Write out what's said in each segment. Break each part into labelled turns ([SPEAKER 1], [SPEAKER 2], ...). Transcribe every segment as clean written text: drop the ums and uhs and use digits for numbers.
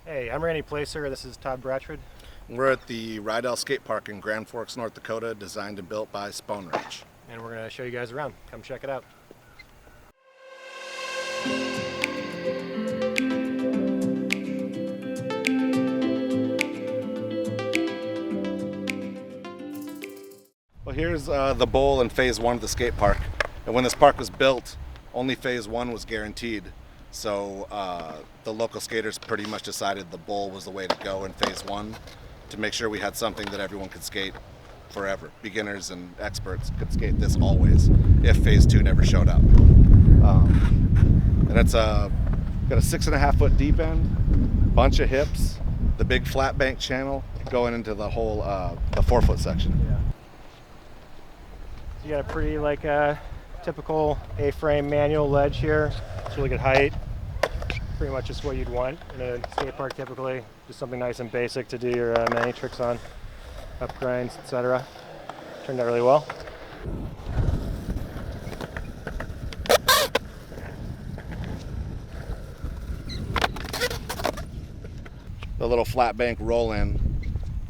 [SPEAKER 1] Hey, I'm Randy Ploesser. This is Todd Bratrud.
[SPEAKER 2] We're at the Rydell Skatepark in Grand Forks, North Dakota, designed and built by Spohn.
[SPEAKER 1] And we're going to show you guys around. Come check it out.
[SPEAKER 2] Well, here's the bowl in phase one of the skate park. And when this park was built, only phase one was guaranteed. So the local skaters pretty much decided the bowl was the way to go in phase one to make sure we had something that everyone could skate forever. Beginners and experts could skate this always if phase two never showed up. And it's got a 6.5 foot deep end, bunch of hips, the big flat bank channel going into the whole the 4 foot section.
[SPEAKER 1] Yeah. So you got a pretty typical A-frame manual ledge here. It's really good height. Pretty much just what you'd want in a skate park typically. Just something nice and basic to do your mani tricks on, up grinds, etc. Turned out really well.
[SPEAKER 2] The little flat bank roll in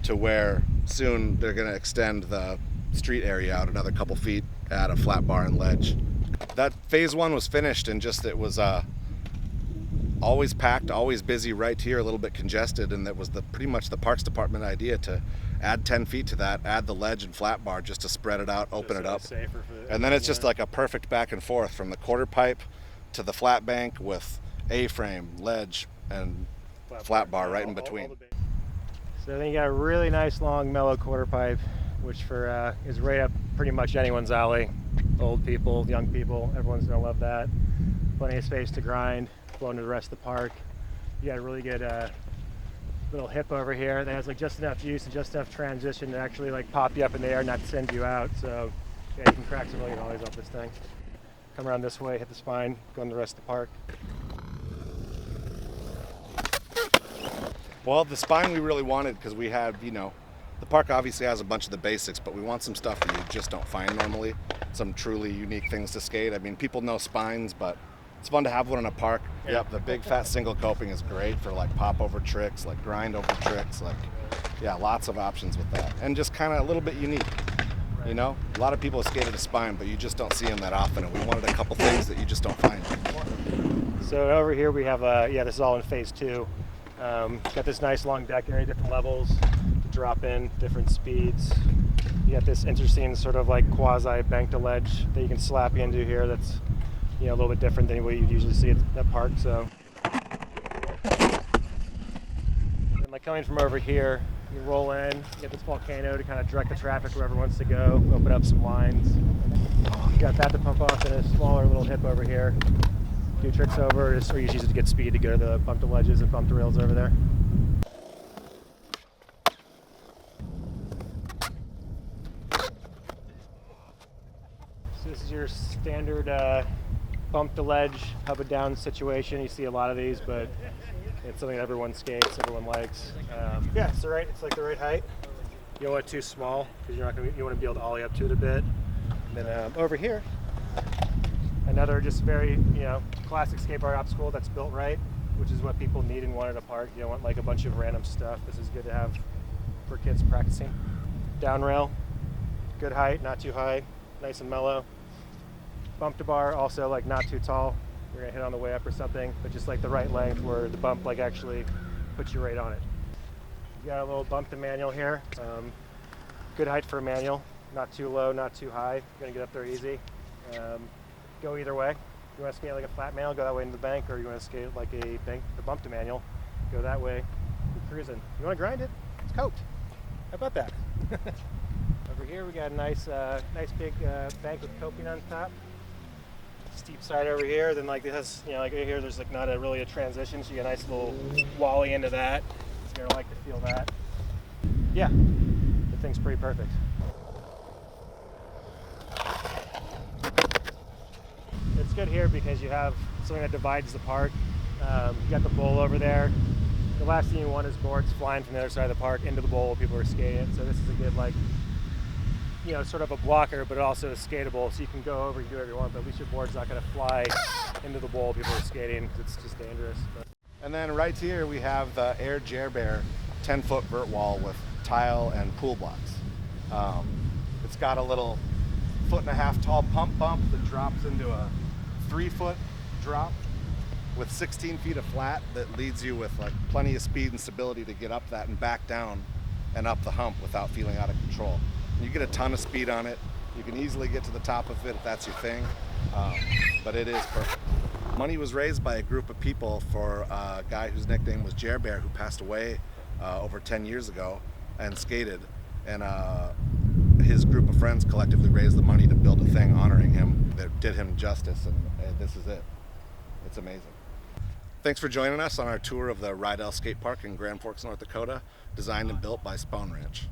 [SPEAKER 2] to where soon they're going to extend the street area out another couple feet, add a flat bar and ledge. That phase one was finished and just it was always packed, always busy right here, a little bit congested, and that was pretty much the Parks Department idea to add 10 feet to that, add the ledge and flat bar just to spread it out, open it up. And then it's just like a perfect back and forth from the quarter pipe to the flat bank with A-frame, ledge, and flat bar right in between.
[SPEAKER 1] So then you got a really nice long mellow quarter pipe, which is right up pretty much anyone's alley. Old people, young people, everyone's gonna love that. Plenty of space to grind, flow into the rest of the park. You got a really good little hip over here that has just enough juice and just enough transition to actually pop you up in the air, not to send you out. So yeah, you can crack some really nollies off this thing. Come around this way, hit the spine, go in the rest of the park.
[SPEAKER 2] Well, the spine we really wanted because we had, the park obviously has a bunch of the basics, but we want some stuff that you just don't find normally. Some truly unique things to skate. I mean, people know spines, but it's fun to have one in a park.
[SPEAKER 1] Yeah.
[SPEAKER 2] Yep, the big fat single coping is great for pop over tricks, grind over tricks, yeah, lots of options with that. And just kind of a little bit unique, A lot of people have skated a spine, but you just don't see them that often, and we wanted a couple things that you just don't find.
[SPEAKER 1] So over here we have, this is all in phase two. Got this nice long deck area, different levels to drop in, different speeds. You got this interesting sort of quasi banked ledge that you can slap into here that's a little bit different than what you usually see at that park. So and coming from over here, you roll in, you get this volcano to kind of direct the traffic wherever it wants to go, open up some lines. You got that to pump off and a smaller little hip over here. Do tricks over, or you use it to get speed to go to the bumped ledges and bumped rails over there. So this is your standard bump to ledge, up and down situation. You see a lot of these, but it's something that everyone skates, everyone likes. Yeah, it's the right height. You don't want it too small because you want to be able to ollie up to it a bit. And then over here, another just very classic skateboard obstacle that's built right, which is what people need and want at a park. You don't want a bunch of random stuff. This is good to have for kids practicing. Down rail, good height, not too high, nice and mellow. Bump to bar, also not too tall. You're gonna hit on the way up or something, but just the right length where the bump actually puts you right on it. You got a little bump to manual here. Good height for a manual, not too low, not too high. You're gonna get up there easy. Go either way. You want to skate a flat manual, go that way into the bank, or you want to skate a bump to manual, go that way. You're cruising. You want to grind it? It's coked. How about that? Over here we got a nice big bank with coping on top. Steep side over here. Then this, right here, there's not really a transition, so you get a nice little wally into that. You're gonna like to feel that. Yeah, the thing's pretty perfect. It's good here because you have something that divides the park. You got the bowl over there. The last thing you want is boards flying from the other side of the park into the bowl. People are skating. So this is a good sort of a blocker, but also is skatable. So you can go over and do whatever you want, but at least your board's not going to fly into the bowl. People are skating because it's just dangerous. But
[SPEAKER 2] And then right here we have the Air Jerbear 10-foot vert wall with tile and pool blocks. It's got a little 1.5 foot tall pump bump that drops into a 3-foot drop with 16 feet of flat that leads you with like plenty of speed and stability to get up that and back down and up the hump without feeling out of control. You get a ton of speed on it. You can easily get to the top of it if that's your thing, but it is perfect. Money was raised by a group of people for a guy whose nickname was Jerbear, who passed away over 10 years ago and skated, and his group of friends collectively raised the money to build a thing honoring him that did him justice, and this is it. It's amazing. Thanks for joining us on our tour of the Rydell Skatepark in Grand Forks, North Dakota, designed and built by Spohn Ranch.